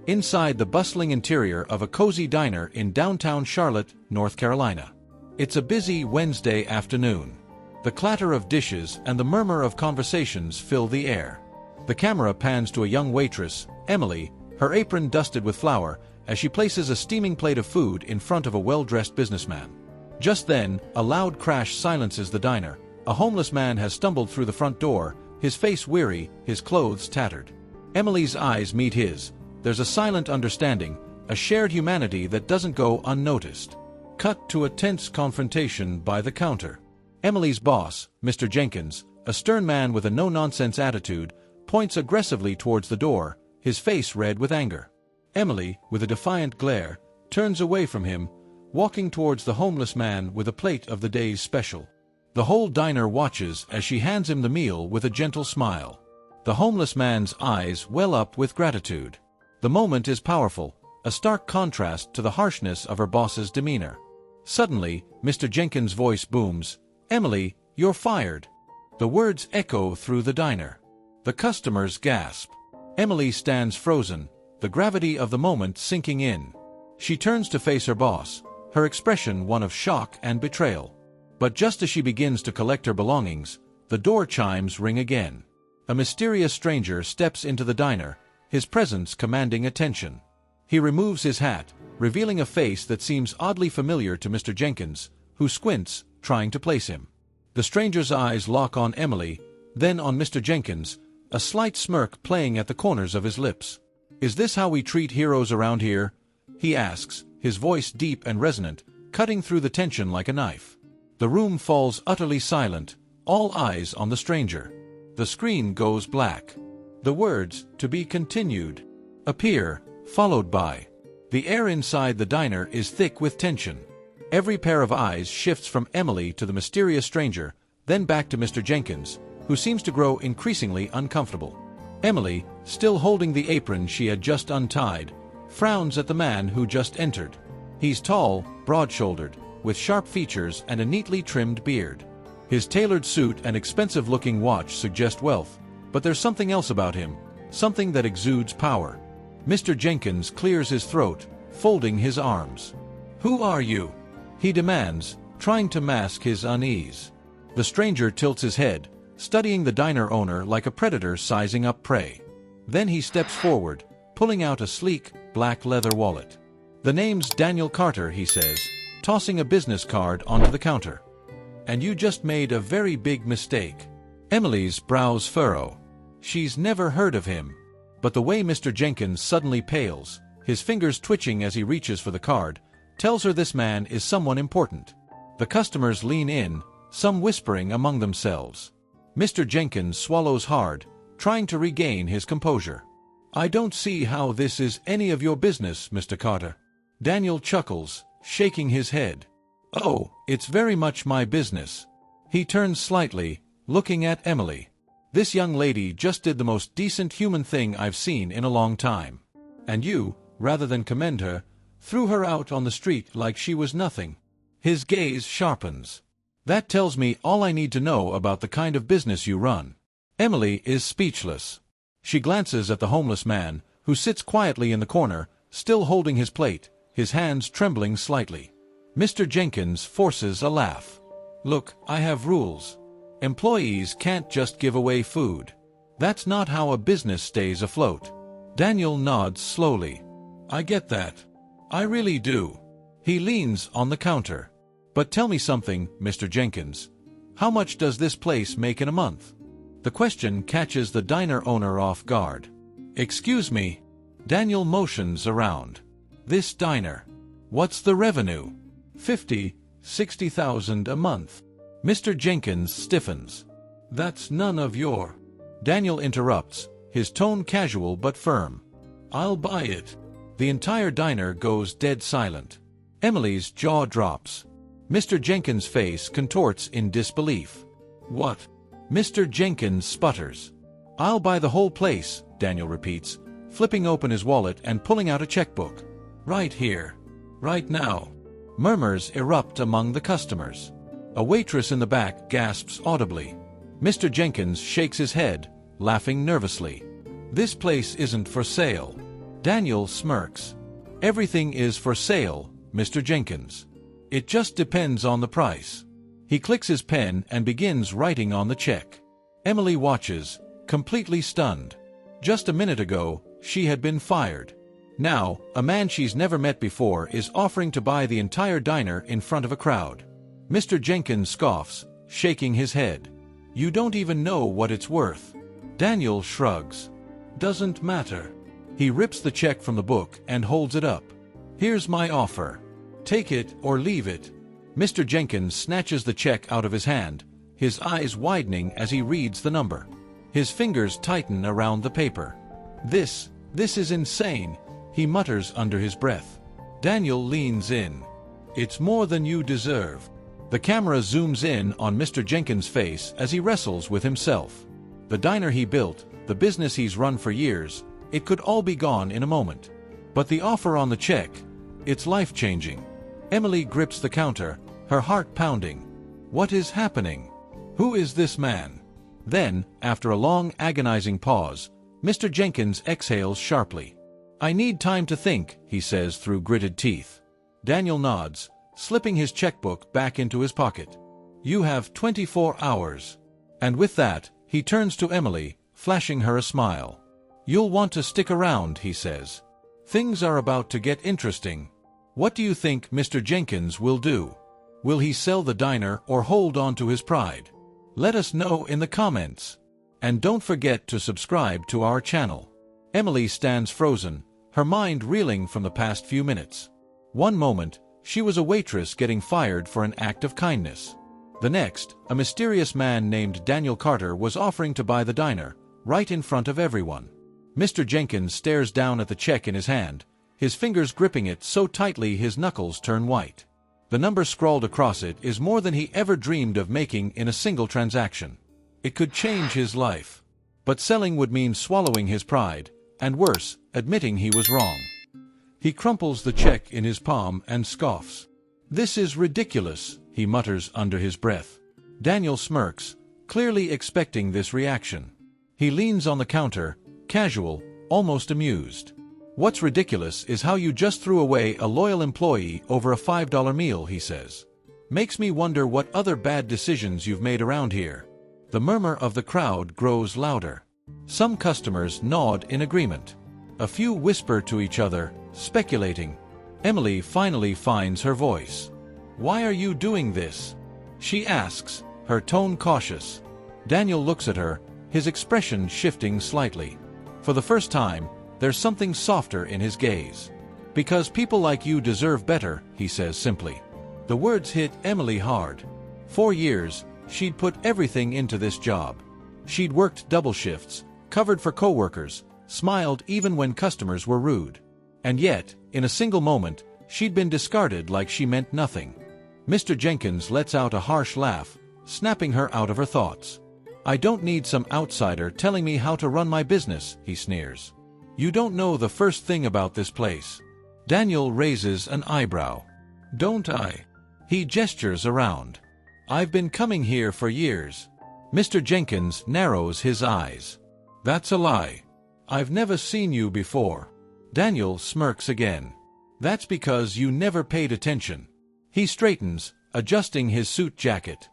inside the bustling interior of a cozy diner in downtown Charlotte, North Carolina. It's a busy Wednesday afternoon. The clatter of dishes and the murmur of conversations fill the air. The camera pans to a young waitress, Emily, her apron dusted with flour, as she places a steaming plate of food in front of a well-dressed businessman. Just then, a loud crash silences the diner. A homeless man has stumbled through the front door, his face weary, his clothes tattered. Emily's eyes meet his. There's a silent understanding, a shared humanity that doesn't go unnoticed. Cut to a tense confrontation by the counter. Emily's boss, Mr. Jenkins, a stern man with a no-nonsense attitude, points aggressively towards the door, his face red with anger. Emily, with a defiant glare, turns away from him, walking towards the homeless man with a plate of the day's special. The whole diner watches as she hands him the meal with a gentle smile. The homeless man's eyes well up with gratitude. The moment is powerful, a stark contrast to the harshness of her boss's demeanor. Suddenly, Mr. Jenkins' voice booms, "Emily, you're fired." The words echo through the diner. The customers gasp. Emily stands frozen, the gravity of the moment sinking in. She turns to face her boss, her expression one of shock and betrayal. But just as she begins to collect her belongings, the door chimes ring again. A mysterious stranger steps into the diner, his presence commanding attention. He removes his hat, revealing a face that seems oddly familiar to Mr. Jenkins, who squints, trying to place him. The stranger's eyes lock on Emily, then on Mr. Jenkins, a slight smirk playing at the corners of his lips. "Is this how we treat heroes around here?" he asks, his voice deep and resonant, cutting through the tension like a knife. The room falls utterly silent, all eyes on the stranger. The screen goes black. The words, "To be continued," appear, followed by. The air inside the diner is thick with tension. Every pair of eyes shifts from Emily to the mysterious stranger, then back to Mr. Jenkins, who seems to grow increasingly uncomfortable. Emily, still holding the apron she had just untied, frowns at the man who just entered. He's tall, broad-shouldered, with sharp features and a neatly trimmed beard. His tailored suit and expensive-looking watch suggest wealth, but there's something else about him, something that exudes power. Mr. Jenkins clears his throat, folding his arms. "Who are you?" he demands, trying to mask his unease. The stranger tilts his head, studying the diner owner like a predator sizing up prey. Then he steps forward, pulling out a sleek, black leather wallet. "The name's Daniel Carter," he says, tossing a business card onto the counter. "And you just made a very big mistake." Emily's brows furrow. She's never heard of him. But the way Mr. Jenkins suddenly pales, his fingers twitching as he reaches for the card, tells her this man is someone important. The customers lean in, some whispering among themselves. Mr. Jenkins swallows hard, trying to regain his composure. "I don't see how this is any of your business, Mr. Carter." Daniel chuckles, shaking his head. "Oh, it's very much my business." He turns slightly, looking at Emily. "This young lady just did the most decent human thing I've seen in a long time. And you, rather than commend her, threw her out on the street like she was nothing." His gaze sharpens. "That tells me all I need to know about the kind of business you run." Emily is speechless. She glances at the homeless man, who sits quietly in the corner, still holding his plate, his hands trembling slightly. Mr. Jenkins forces a laugh. "Look, I have rules. Employees can't just give away food. That's not how a business stays afloat." Daniel nods slowly. "I get that. I really do." He leans on the counter. "But tell me something, Mr. Jenkins. How much does this place make in a month?" The question catches the diner owner off guard. "Excuse me." Daniel motions around. "This diner. What's the revenue?" 60,000 a month." Mr. Jenkins stiffens. "That's none of your—" Daniel interrupts, his tone casual but firm. "I'll buy it." The entire diner goes dead silent. Emily's jaw drops. Mr. Jenkins' face contorts in disbelief. "What?" Mr. Jenkins sputters. "I'll buy the whole place," Daniel repeats, flipping open his wallet and pulling out a checkbook. "Right here. Right now." Murmurs erupt among the customers. A waitress in the back gasps audibly. Mr. Jenkins shakes his head, laughing nervously. "This place isn't for sale." Daniel smirks. Everything is for sale, Mr. Jenkins. It just depends on the price. He clicks his pen and begins writing on the check. Emily watches, completely stunned. Just a minute ago, she had been fired. Now, a man she's never met before is offering to buy the entire diner in front of a crowd. Mr. Jenkins scoffs, shaking his head. You don't even know what it's worth. Daniel shrugs. Doesn't matter. He rips the check from the book and holds it up. Here's my offer. Take it or leave it. Mr. Jenkins snatches the check out of his hand, his eyes widening as he reads the number. His fingers tighten around the paper. This is insane, he mutters under his breath. Daniel leans in. It's more than you deserve. The camera zooms in on Mr. Jenkins' face as he wrestles with himself. The diner he built, the business he's run for years, it could all be gone in a moment. But the offer on the check, it's life-changing. Emily grips the counter, her heart pounding. What is happening? Who is this man? Then, after a long, agonizing pause, Mr. Jenkins exhales sharply. I need time to think, he says through gritted teeth. Daniel nods, slipping his checkbook back into his pocket. You have 24 hours. And with that, he turns to Emily, flashing her a smile. You'll want to stick around, he says. Things are about to get interesting. What do you think Mr. Jenkins will do? Will he sell the diner or hold on to his pride? Let us know in the comments. And don't forget to subscribe to our channel. Emily stands frozen, her mind reeling from the past few minutes. One moment, she was a waitress getting fired for an act of kindness. The next, a mysterious man named Daniel Carter was offering to buy the diner, right in front of everyone. Mr. Jenkins stares down at the check in his hand, his fingers gripping it so tightly his knuckles turn white. The number scrawled across it is more than he ever dreamed of making in a single transaction. It could change his life. But selling would mean swallowing his pride, and worse, admitting he was wrong. He crumples the check in his palm and scoffs. This is ridiculous, he mutters under his breath. Daniel smirks, clearly expecting this reaction. He leans on the counter, casual, almost amused. What's ridiculous is how you just threw away a loyal employee over a $5 meal, he says. Makes me wonder what other bad decisions you've made around here. The murmur of the crowd grows louder. Some customers nod in agreement. A few whisper to each other, speculating. Emily finally finds her voice. Why are you doing this? She asks, her tone cautious. Daniel looks at her, his expression shifting slightly. For the first time, there's something softer in his gaze. Because people like you deserve better, he says simply. The words hit Emily hard. 4 years, she'd put everything into this job. She'd worked double shifts, covered for coworkers, smiled even when customers were rude. And yet, in a single moment, she'd been discarded like she meant nothing. Mr. Jenkins lets out a harsh laugh, snapping her out of her thoughts. I don't need some outsider telling me how to run my business, he sneers. You don't know the first thing about this place. Daniel raises an eyebrow. Don't I? He gestures around. I've been coming here for years. Mr. Jenkins narrows his eyes. That's a lie. I've never seen you before. Daniel smirks again. That's because you never paid attention. He straightens, adjusting his suit jacket.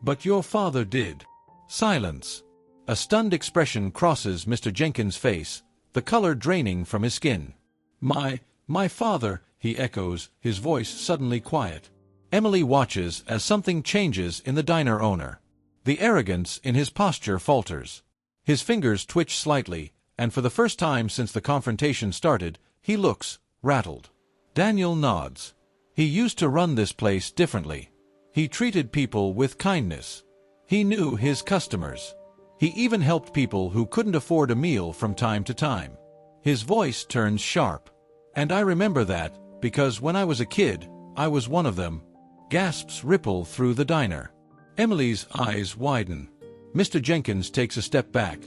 But your father did. Silence. A stunned expression crosses Mr. Jenkins' face, the color draining from his skin. My father, he echoes, his voice suddenly quiet. Emily watches as something changes in the diner owner. The arrogance in his posture falters. His fingers twitch slightly, and for the first time since the confrontation started, he looks rattled. Daniel nods. He used to run this place differently. He treated people with kindness. He knew his customers. He even helped people who couldn't afford a meal from time to time. His voice turns sharp. And I remember that, because when I was a kid, I was one of them. Gasps ripple through the diner. Emily's eyes widen. Mr. Jenkins takes a step back,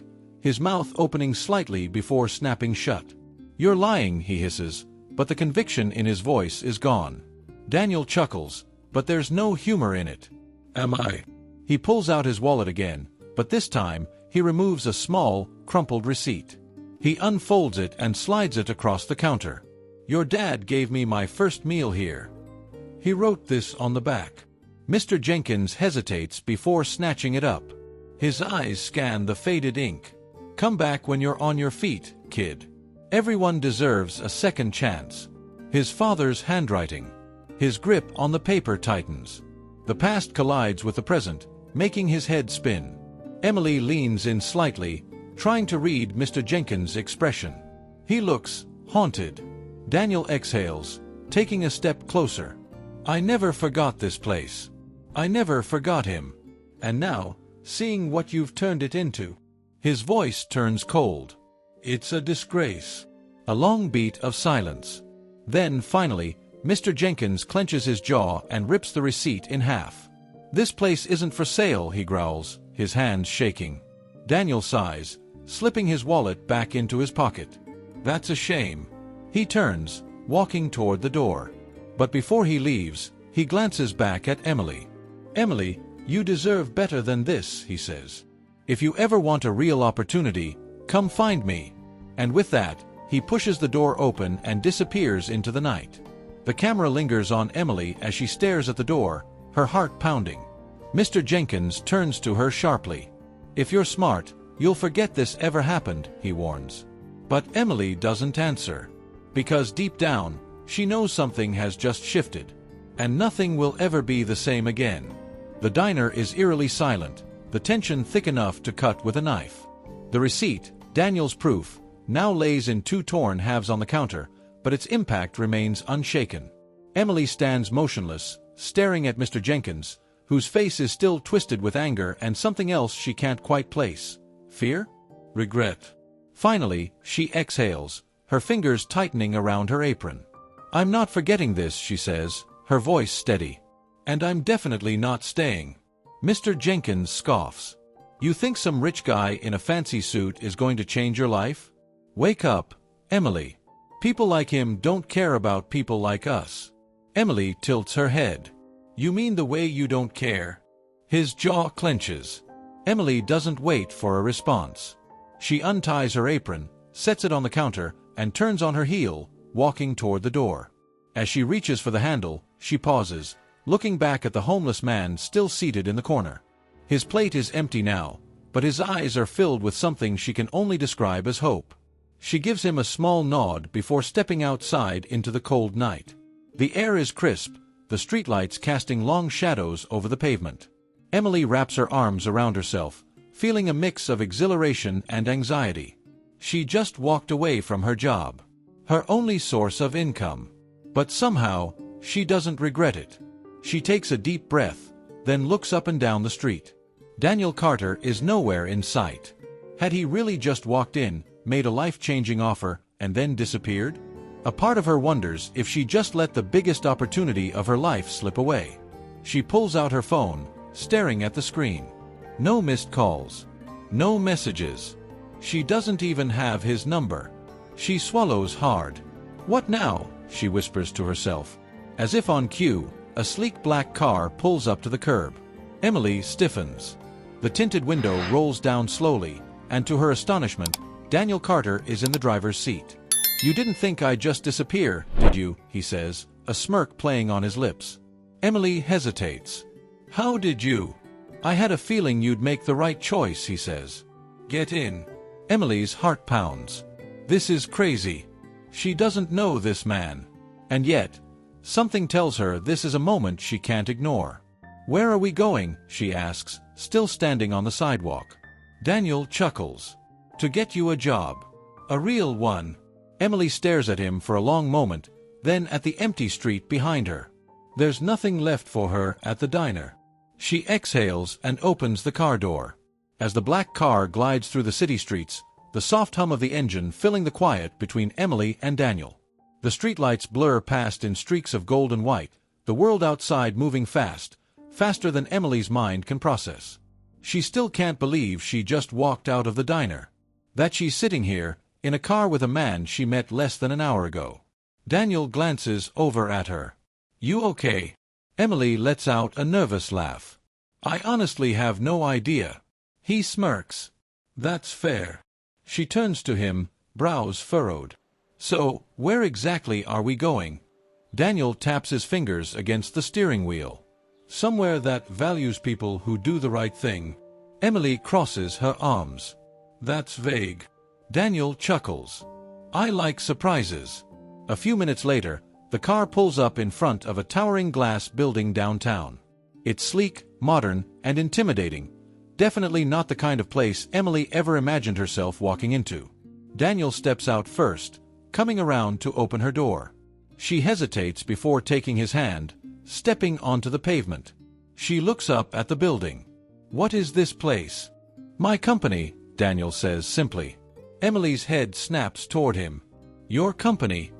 his mouth opening slightly before snapping shut. You're lying, he hisses, but the conviction in his voice is gone. Daniel chuckles, but there's no humor in it. Am I? He pulls out his wallet again, but this time, he removes a small, crumpled receipt. He unfolds it and slides it across the counter. "Your dad gave me my first meal here. He wrote this on the back." Mr. Jenkins hesitates before snatching it up. His eyes scan the faded ink. "Come back when you're on your feet, kid. Everyone deserves a second chance." His father's handwriting. His grip on the paper tightens. The past collides with the present, making his head spin. Emily leans in slightly, trying to read Mr. Jenkins' expression. He looks haunted. Daniel exhales, taking a step closer. "I never forgot this place. I never forgot him. And now, seeing what you've turned it into." His voice turns cold. "It's a disgrace." A long beat of silence. Then, finally, Mr. Jenkins clenches his jaw and rips the receipt in half. "This place isn't for sale," he growls, his hands shaking. Daniel sighs, slipping his wallet back into his pocket. "That's a shame." He turns, walking toward the door. But before he leaves, he glances back at Emily. "Emily, you deserve better than this," he says. "If you ever want a real opportunity, come find me." And with that, he pushes the door open and disappears into the night. The camera lingers on Emily as she stares at the door, her heart pounding. Mr. Jenkins turns to her sharply. "If you're smart, you'll forget this ever happened," he warns. But Emily doesn't answer. Because deep down, she knows something has just shifted. And nothing will ever be the same again. The diner is eerily silent, the tension thick enough to cut with a knife. The receipt, Daniel's proof, now lays in two torn halves on the counter, but its impact remains unshaken. Emily stands motionless, staring at Mr. Jenkins, whose face is still twisted with anger and something else she can't quite place. Fear? Regret? Finally, she exhales, her fingers tightening around her apron. "I'm not forgetting this," she says, her voice steady. "And I'm definitely not staying." Mr. Jenkins scoffs. "You think some rich guy in a fancy suit is going to change your life? Wake up, Emily. People like him don't care about people like us." Emily tilts her head. "You mean the way you don't care?" His jaw clenches. Emily doesn't wait for a response. She unties her apron, sets it on the counter, and turns on her heel, walking toward the door. As she reaches for the handle, she pauses, looking back at the homeless man still seated in the corner. His plate is empty now, but his eyes are filled with something she can only describe as hope. She gives him a small nod before stepping outside into the cold night. The air is crisp, the streetlights casting long shadows over the pavement. Emily wraps her arms around herself, feeling a mix of exhilaration and anxiety. She just walked away from her job, her only source of income. But somehow, she doesn't regret it. She takes a deep breath, then looks up and down the street. Daniel Carter is nowhere in sight. Had he really just walked in, made a life-changing offer, and then disappeared? A part of her wonders if she just let the biggest opportunity of her life slip away. She pulls out her phone, staring at the screen. No missed calls. No messages. She doesn't even have his number. She swallows hard. "What now?" she whispers to herself. As if on cue, a sleek black car pulls up to the curb. Emily stiffens. The tinted window rolls down slowly, and to her astonishment, Daniel Carter is in the driver's seat. "You didn't think I'd just disappear, did you?" he says, a smirk playing on his lips. Emily hesitates. "How did you?" "I had a feeling you'd make the right choice," he says. "Get in." Emily's heart pounds. This is crazy. She doesn't know this man. And yet, something tells her this is a moment she can't ignore. "Where are we going?" she asks, still standing on the sidewalk. Daniel chuckles. "To get you a job. A real one." Emily stares at him for a long moment, then at the empty street behind her. There's nothing left for her at the diner. She exhales and opens the car door. As the black car glides through the city streets, the soft hum of the engine filling the quiet between Emily and Daniel. The streetlights blur past in streaks of gold and white, the world outside moving fast, faster than Emily's mind can process. She still can't believe she just walked out of the diner. That she's sitting here, in a car with a man she met less than an hour ago. Daniel glances over at her. "You okay?" Emily lets out a nervous laugh. "I honestly have no idea." He smirks. "That's fair." She turns to him, brows furrowed. So, where exactly are we going? Daniel taps his fingers against the steering wheel. Somewhere that values people who do the right thing. Emily crosses her arms. That's vague. Daniel chuckles. I like surprises. A few minutes later, the car pulls up in front of a towering glass building downtown. It's sleek, modern, and intimidating. Definitely not the kind of place Emily ever imagined herself walking into. Daniel steps out first, coming around to open her door. She hesitates before taking his hand, stepping onto the pavement. She looks up at the building. What is this place? My company, Daniel says simply. Emily's head snaps toward him. Your company?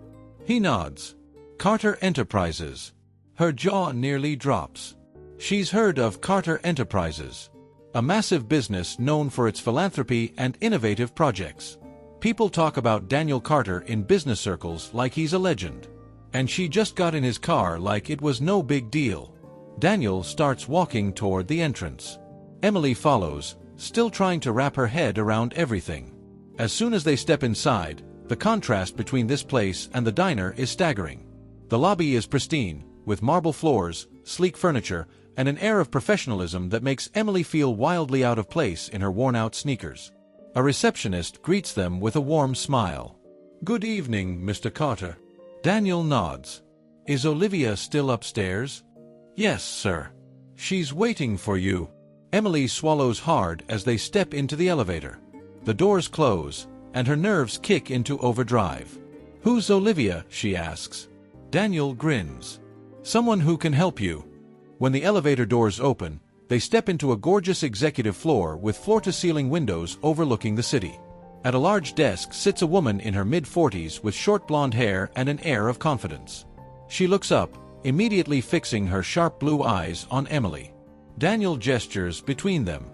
He nods. Carter Enterprises. Her jaw nearly drops. She's heard of Carter Enterprises, a massive business known for its philanthropy and innovative projects. People talk about Daniel Carter in business circles like he's a legend. And she just got in his car like it was no big deal. Daniel starts walking toward the entrance. Emily follows, still trying to wrap her head around everything. As soon as they step inside, the contrast between this place and the diner is staggering. The lobby is pristine, with marble floors, sleek furniture, and an air of professionalism that makes Emily feel wildly out of place in her worn-out sneakers. A receptionist greets them with a warm smile. Good evening, Mr. Carter. Daniel nods. Is Olivia still upstairs? Yes, sir. She's waiting for you. Emily swallows hard as they step into the elevator. The doors close, and her nerves kick into overdrive. Who's Olivia? She asks. Daniel grins. Someone who can help you. When the elevator doors open, they step into a gorgeous executive floor with floor-to-ceiling windows overlooking the city. At a large desk sits a woman in her mid-40s with short blonde hair and an air of confidence. She looks up, immediately fixing her sharp blue eyes on Emily. Daniel gestures between them.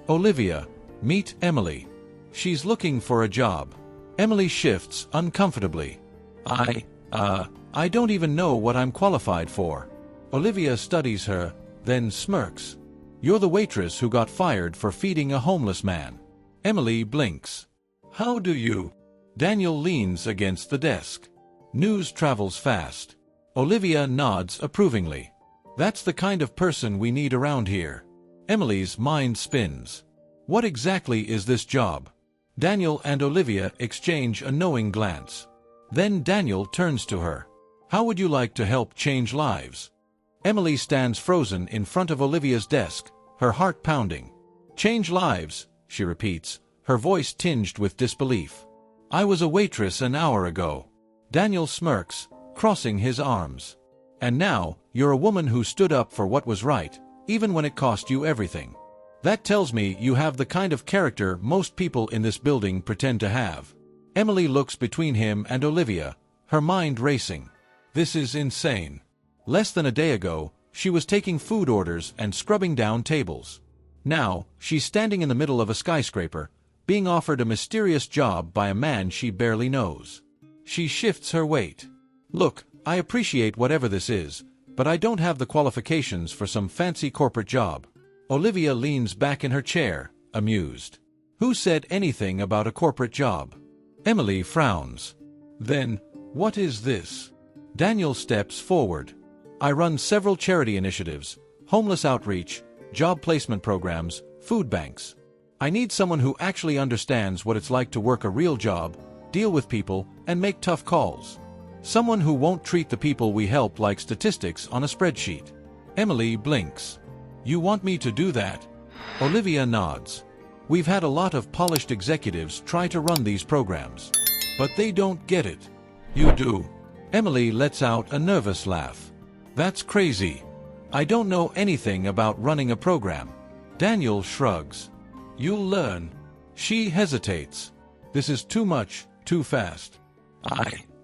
Olivia, meet Emily. She's looking for a job. Emily shifts uncomfortably. I don't even know what I'm qualified for. Olivia studies her, then smirks. You're the waitress who got fired for feeding a homeless man. Emily blinks. How do you? Daniel leans against the desk. News travels fast. Olivia nods approvingly. That's the kind of person we need around here. Emily's mind spins. What exactly is this job? Daniel and Olivia exchange a knowing glance. Then Daniel turns to her. How would you like to help change lives? Emily stands frozen in front of Olivia's desk, her heart pounding. Change lives, she repeats, her voice tinged with disbelief. I was a waitress an hour ago. Daniel smirks, crossing his arms. And now, you're a woman who stood up for what was right, even when it cost you everything. That tells me you have the kind of character most people in this building pretend to have. Emily looks between him and Olivia, her mind racing. This is insane. Less than a day ago, she was taking food orders and scrubbing down tables. Now, she's standing in the middle of a skyscraper, being offered a mysterious job by a man she barely knows. She shifts her weight. Look, I appreciate whatever this is, but I don't have the qualifications for some fancy corporate job. Olivia leans back in her chair, amused. Who said anything about a corporate job? Emily frowns. Then, what is this? Daniel steps forward. I run several charity initiatives, homeless outreach, job placement programs, food banks. I need someone who actually understands what it's like to work a real job, deal with people, and make tough calls. Someone who won't treat the people we help like statistics on a spreadsheet. Emily blinks. You want me to do that? Olivia nods. We've had a lot of polished executives try to run these programs, but they don't get it. You do. Emily lets out a nervous laugh. That's crazy. I don't know anything about running a program. Daniel shrugs. You'll learn. She hesitates. This is too much, too fast.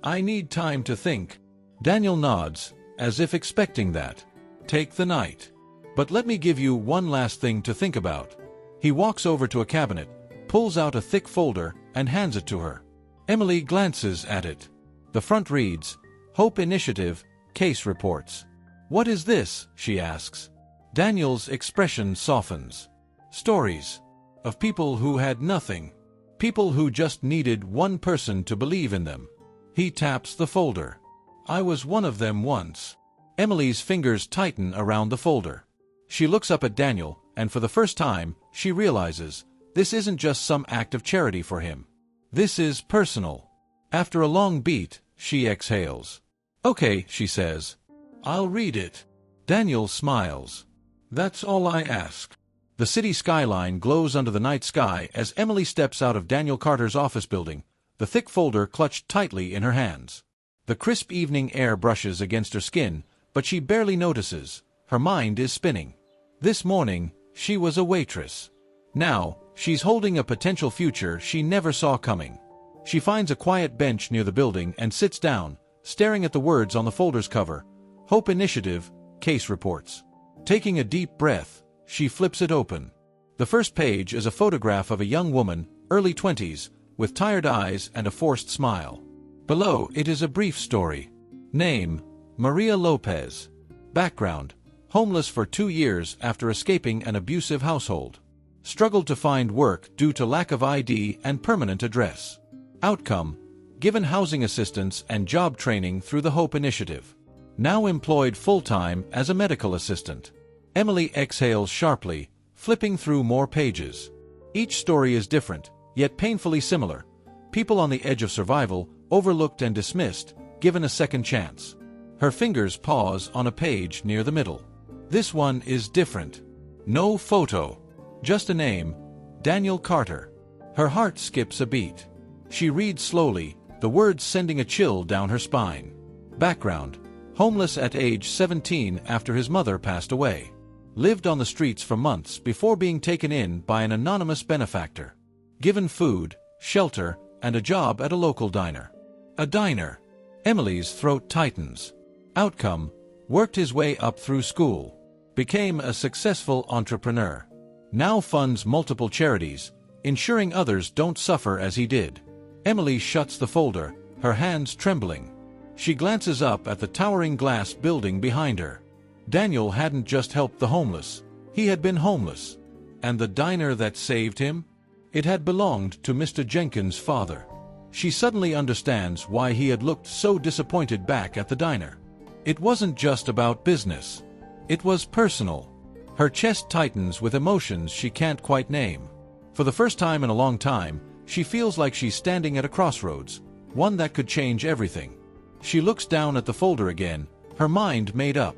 I need time to think. Daniel nods, as if expecting that. Take the night. But let me give you one last thing to think about. He walks over to a cabinet, pulls out a thick folder, and hands it to her. Emily glances at it. The front reads, Hope Initiative, Case Reports. What is this? She asks. Daniel's expression softens. Stories. Of people who had nothing. People who just needed one person to believe in them. He taps the folder. I was one of them once. Emily's fingers tighten around the folder. She looks up at Daniel, and for the first time, she realizes this isn't just some act of charity for him. This is personal. After a long beat, she exhales. Okay, she says. I'll read it. Daniel smiles. That's all I ask. The city skyline glows under the night sky as Emily steps out of Daniel Carter's office building, the thick folder clutched tightly in her hands. The crisp evening air brushes against her skin, but she barely notices. Her mind is spinning. This morning, she was a waitress. Now, she's holding a potential future she never saw coming. She finds a quiet bench near the building and sits down, staring at the words on the folder's cover. Hope Initiative, Case Reports. Taking a deep breath, she flips it open. The first page is a photograph of a young woman, early 20s, with tired eyes and a forced smile. Below it is a brief story. Name, Maria Lopez. Background, homeless for 2 years after escaping an abusive household. Struggled to find work due to lack of ID and permanent address. Outcome, given housing assistance and job training through the Hope Initiative. Now employed full-time as a medical assistant. Emily exhales sharply, flipping through more pages. Each story is different, yet painfully similar. People on the edge of survival, overlooked and dismissed, given a second chance. Her fingers pause on a page near the middle. This one is different. No photo. Just a name, Daniel Carter. Her heart skips a beat. She reads slowly, the words sending a chill down her spine. Background, homeless at age 17 after his mother passed away. Lived on the streets for months before being taken in by an anonymous benefactor. Given food, shelter, and a job at a local diner. A diner. Emily's throat tightens. Outcome, worked his way up through school. Became a successful entrepreneur. Now funds multiple charities, ensuring others don't suffer as he did. Emily shuts the folder, her hands trembling. She glances up at the towering glass building behind her. Daniel hadn't just helped the homeless. He had been homeless. And the diner that saved him? It had belonged to Mr. Jenkins' father. She suddenly understands why he had looked so disappointed back at the diner. It wasn't just about business. It was personal. Her chest tightens with emotions she can't quite name. For the first time in a long time, she feels like she's standing at a crossroads, one that could change everything. She looks down at the folder again, her mind made up.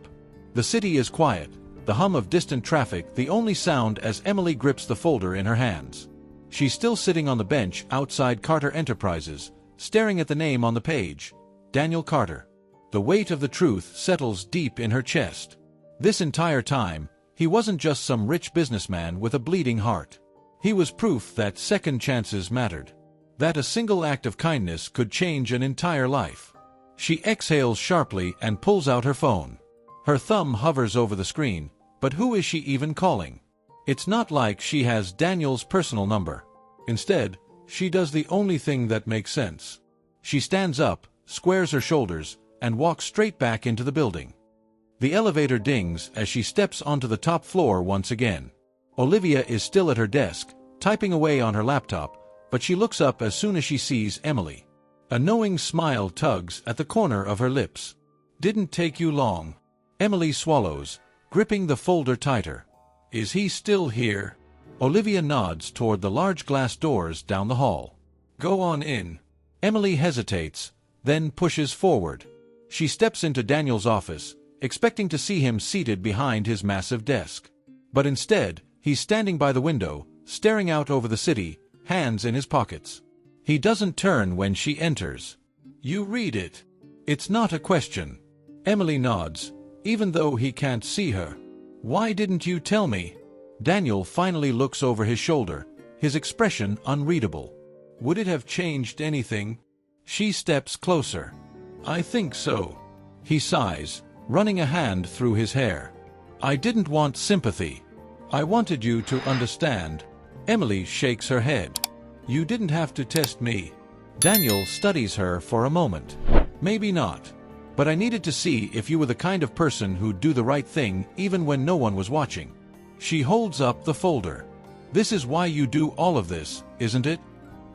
The city is quiet, the hum of distant traffic the only sound as Emily grips the folder in her hands. She's still sitting on the bench outside Carter Enterprises, staring at the name on the page, Daniel Carter. The weight of the truth settles deep in her chest. This entire time, he wasn't just some rich businessman with a bleeding heart. He was proof that second chances mattered. That a single act of kindness could change an entire life. She exhales sharply and pulls out her phone. Her thumb hovers over the screen, but who is she even calling? It's not like she has Daniel's personal number. Instead, she does the only thing that makes sense. She stands up, squares her shoulders, and walks straight back into the building. The elevator dings as she steps onto the top floor once again. Olivia is still at her desk, typing away on her laptop, but she looks up as soon as she sees Emily. A knowing smile tugs at the corner of her lips. Didn't take you long. Emily swallows, gripping the folder tighter. Is he still here? Olivia nods toward the large glass doors down the hall. Go on in. Emily hesitates, then pushes forward. She steps into Daniel's office, expecting to see him seated behind his massive desk. But instead, he's standing by the window, staring out over the city, hands in his pockets. He doesn't turn when she enters. You read it. It's not a question. Emily nods, even though he can't see her. Why didn't you tell me? Daniel finally looks over his shoulder, his expression unreadable. Would it have changed anything? She steps closer. I think so. He sighs, running a hand through his hair. I didn't want sympathy. I wanted you to understand. Emily shakes her head. You didn't have to test me. Daniel studies her for a moment. Maybe not. But I needed to see if you were the kind of person who'd do the right thing even when no one was watching. She holds up the folder. This is why you do all of this, isn't it?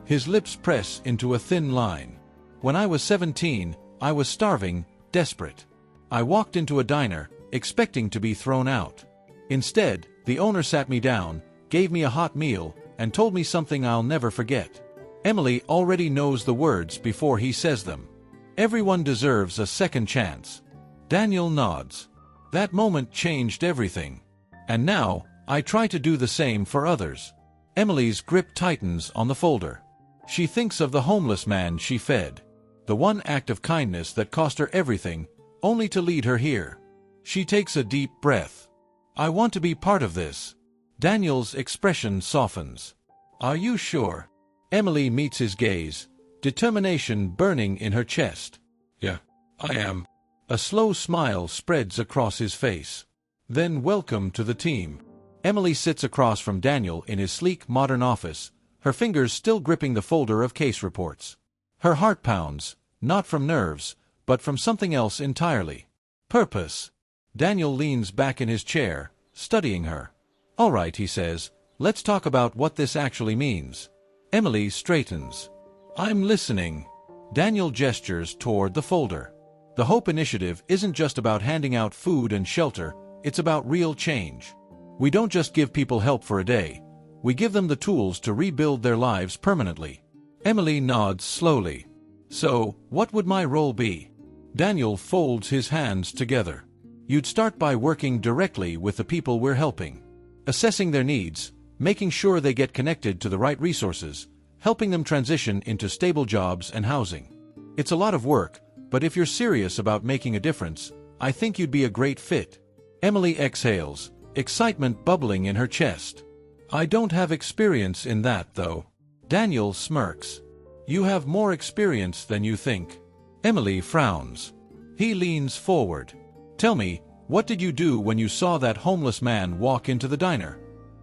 His lips press into a thin line. When I was 17, I was starving, desperate. I walked into a diner, expecting to be thrown out. Instead, the owner sat me down, gave me a hot meal, and told me something I'll never forget. Emily already knows the words before he says them. Everyone deserves a second chance. Daniel nods. That moment changed everything. And now, I try to do the same for others. Emily's grip tightens on the folder. She thinks of the homeless man she fed. The one act of kindness that cost her everything, only to lead her here. She takes a deep breath. I want to be part of this. Daniel's expression softens. Are you sure? Emily meets his gaze, determination burning in her chest. Yeah, I am. A slow smile spreads across his face. Then welcome to the team. Emily sits across from Daniel in his sleek modern office, her fingers still gripping the folder of case reports. Her heart pounds, not from nerves, but from something else entirely. Purpose. Daniel leans back in his chair, studying her. All right, he says, let's talk about what this actually means. Emily straightens. I'm listening. Daniel gestures toward the folder. The Hope Initiative isn't just about handing out food and shelter, it's about real change. We don't just give people help for a day. We give them the tools to rebuild their lives permanently. Emily nods slowly. So, what would my role be? Daniel folds his hands together. You'd start by working directly with the people we're helping. Assessing their needs, making sure they get connected to the right resources, helping them transition into stable jobs and housing. It's a lot of work, but if you're serious about making a difference, I think you'd be a great fit. Emily exhales, excitement bubbling in her chest. I don't have experience in that, though. Daniel smirks. You have more experience than you think. Emily frowns. He leans forward. Tell me, what did you do when you saw that homeless man walk into the diner?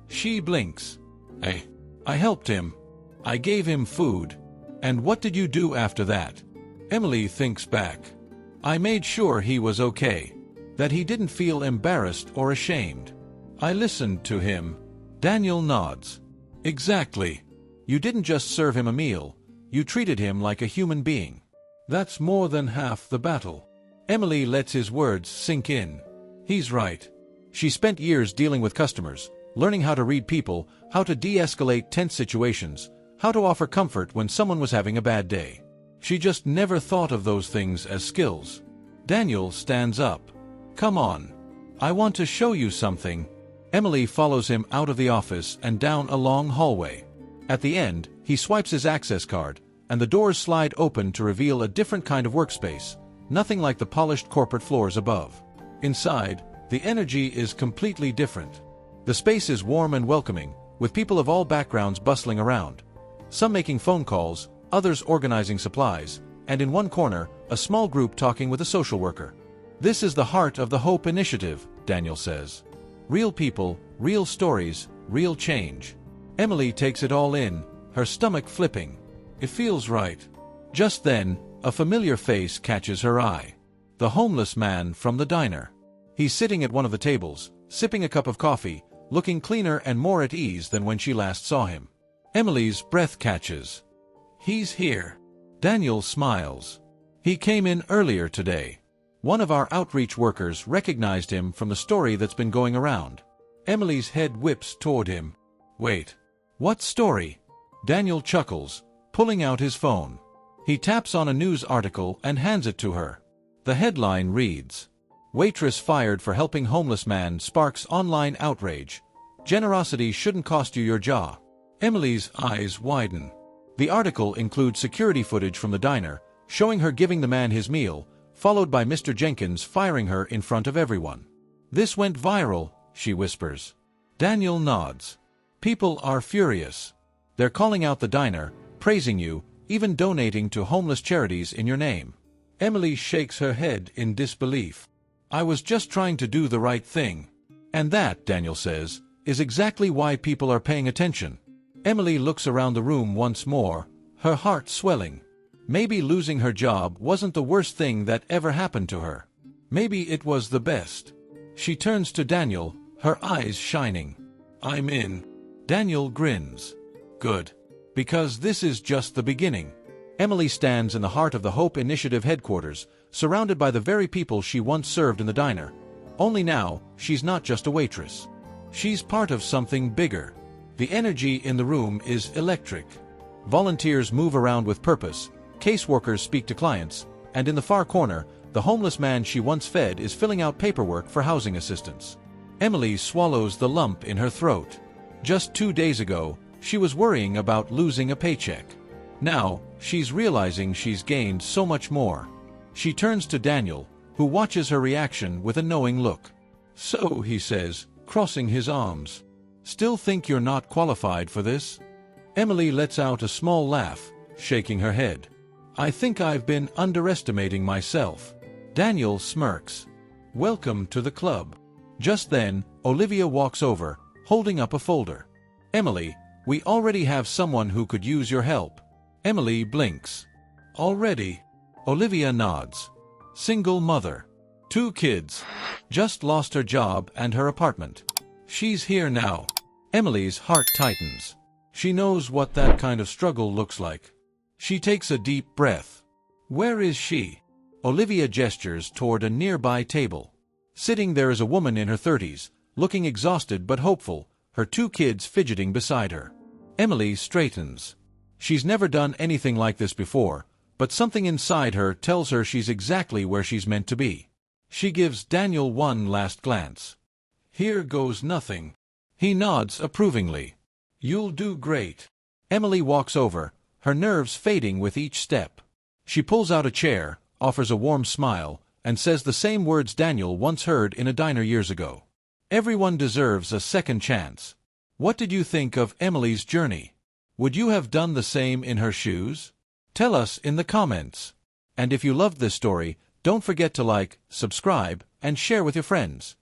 She blinks. I helped him. I gave him food. And what did you do after that? Emily thinks back. I made sure he was okay. That he didn't feel embarrassed or ashamed. I listened to him. Daniel nods. Exactly. You didn't just serve him a meal. You treated him like a human being. That's more than half the battle. Emily lets his words sink in. He's right. She spent years dealing with customers, learning how to read people, how to de-escalate tense situations, how to offer comfort when someone was having a bad day. She just never thought of those things as skills. Daniel stands up. Come on. I want to show you something. Emily follows him out of the office and down a long hallway. At the end, he swipes his access card, and the doors slide open to reveal a different kind of workspace, nothing like the polished corporate floors above. Inside, the energy is completely different. The space is warm and welcoming, with people of all backgrounds bustling around. Some making phone calls, others organizing supplies, and in one corner, a small group talking with a social worker. This is the heart of the Hope Initiative, Daniel says. Real people, real stories, real change. Emily takes it all in, her stomach flipping. It feels right. Just then, a familiar face catches her eye. The homeless man from the diner. He's sitting at one of the tables, sipping a cup of coffee, looking cleaner and more at ease than when she last saw him. Emily's breath catches. He's here. Daniel smiles. He came in earlier today. One of our outreach workers recognized him from the story that's been going around. Emily's head whips toward him. Wait. What story? Daniel chuckles, pulling out his phone. He taps on a news article and hands it to her. The headline reads, Waitress fired for helping homeless man sparks online outrage. Generosity shouldn't cost you your job. Emily's eyes widen. The article includes security footage from the diner, showing her giving the man his meal, followed by Mr. Jenkins firing her in front of everyone. This went viral, she whispers. Daniel nods. People are furious. They're calling out the diner, praising you, even donating to homeless charities in your name. Emily shakes her head in disbelief. I was just trying to do the right thing. And that, Daniel says, is exactly why people are paying attention. Emily looks around the room once more, her heart swelling. Maybe losing her job wasn't the worst thing that ever happened to her. Maybe it was the best. She turns to Daniel, her eyes shining. I'm in. Daniel grins. Good. Because this is just the beginning. Emily stands in the heart of the Hope Initiative headquarters, surrounded by the very people she once served in the diner. Only now, she's not just a waitress. She's part of something bigger. The energy in the room is electric. Volunteers move around with purpose, caseworkers speak to clients, and in the far corner, the homeless man she once fed is filling out paperwork for housing assistance. Emily swallows the lump in her throat. Just 2 days ago, she was worrying about losing a paycheck. Now, she's realizing she's gained so much more. She turns to Daniel, who watches her reaction with a knowing look. "So," he says, crossing his arms, "still think you're not qualified for this?" Emily lets out a small laugh, shaking her head. "I think I've been underestimating myself." Daniel smirks. "Welcome to the club." Just then, Olivia walks over, holding up a folder. "Emily, we already have someone who could use your help." Emily blinks. "Already?" Olivia nods. "Single mother. 2 kids. Just lost her job and her apartment. She's here now." Emily's heart tightens. She knows what that kind of struggle looks like. She takes a deep breath. "Where is she?" Olivia gestures toward a nearby table. Sitting there is a woman in her 30s, looking exhausted but hopeful, her 2 kids fidgeting beside her. Emily straightens. She's never done anything like this before, but something inside her tells her she's exactly where she's meant to be. She gives Daniel one last glance. "Here goes nothing." He nods approvingly. "You'll do great." Emily walks over, her nerves fading with each step. She pulls out a chair, offers a warm smile, and says the same words Daniel once heard in a diner years ago. "Everyone deserves a second chance." What did you think of Emily's journey? Would you have done the same in her shoes? Tell us in the comments. And if you loved this story, don't forget to like, subscribe, and share with your friends.